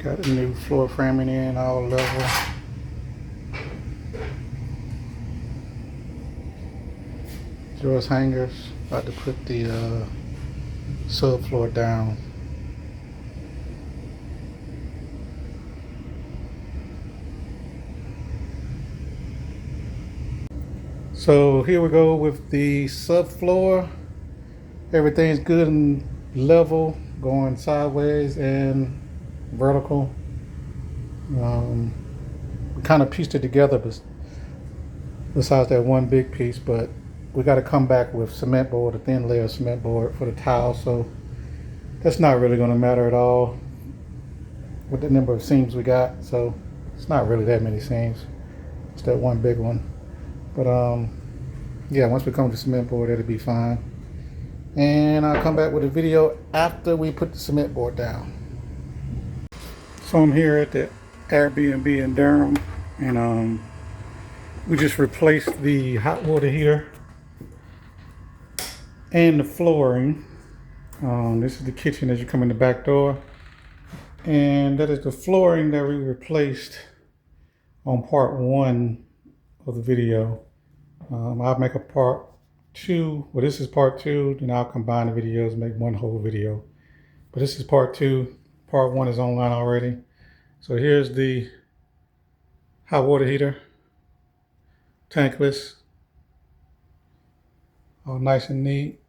Got the new floor framing in, all level. Drawers, hangers. About to put the subfloor down. So here we go with the subfloor. Everything's good and level, going sideways and vertical. We kind of pieced it together besides that one big piece, but we got to come back with cement board, a thin layer of cement board for the tile, so that's not really going to matter at all with the number of seams we got. So it's not really that many seams, it's that one big one. But yeah, once we come to cement board, it'll be fine. And I'll come back with a video after we put the cement board down. So I'm here at the Airbnb in Durham, and we just replaced the hot water heater and the flooring. This is the kitchen as you come in the back door, and that is the flooring that we replaced on part 1 of the video. I'll make a part 2. Well, this is part 2, then I'll combine the videos and make one whole video. But this is part 2. Part 1 is online already. So here's the hot water heater, tankless, all nice and neat.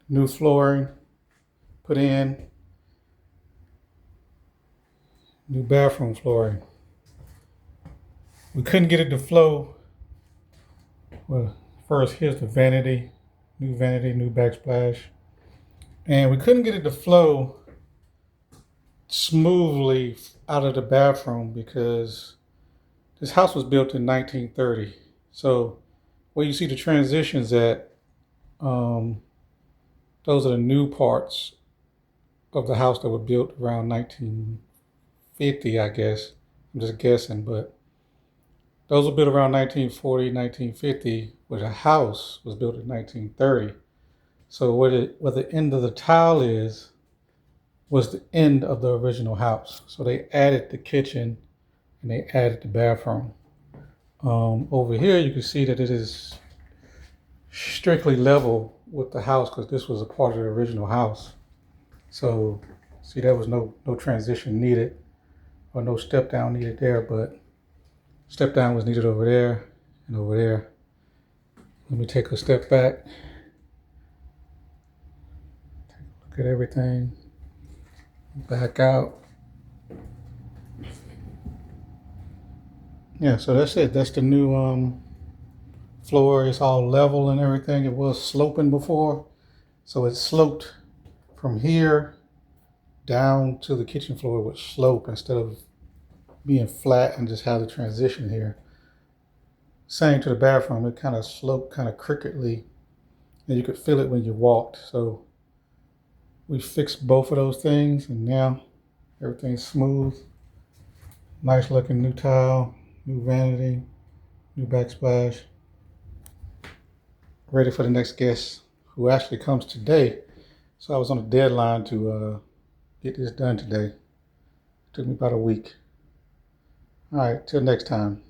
New flooring put in, new bathroom flooring. We couldn't get it to flow. Well, first here's the vanity, new backsplash. And we couldn't get it to flow smoothly out of the bathroom because this house was built in 1930. So where you see the transitions at, those are the new parts of the house that were built around 1950, I guess. I'm just guessing, but those were built around 1940, 1950, where the house was built in 1930. So where the end of the tile is was the end of the original house. So they added the kitchen and they added the bathroom. Over here you can see that it is strictly level with the house because this was a part of the original house. So see, there was no transition needed or no step down needed there, but step down was needed over there and over there. Let me take a step back. Take a look at everything. Back out. Yeah, so that's it. That's the new floor. It's all level and everything. It was sloping before. So it sloped from here down to the kitchen floor with slope instead of being flat and just have the transition here. Same to the bathroom. It kind of sloped kind of crookedly and you could feel it when you walked. So we fixed both of those things and now everything's smooth. Nice looking new tile, new vanity, new backsplash. Ready for the next guest who actually comes today. So I was on a deadline to get this done today. It took me about a week. All right, till next time.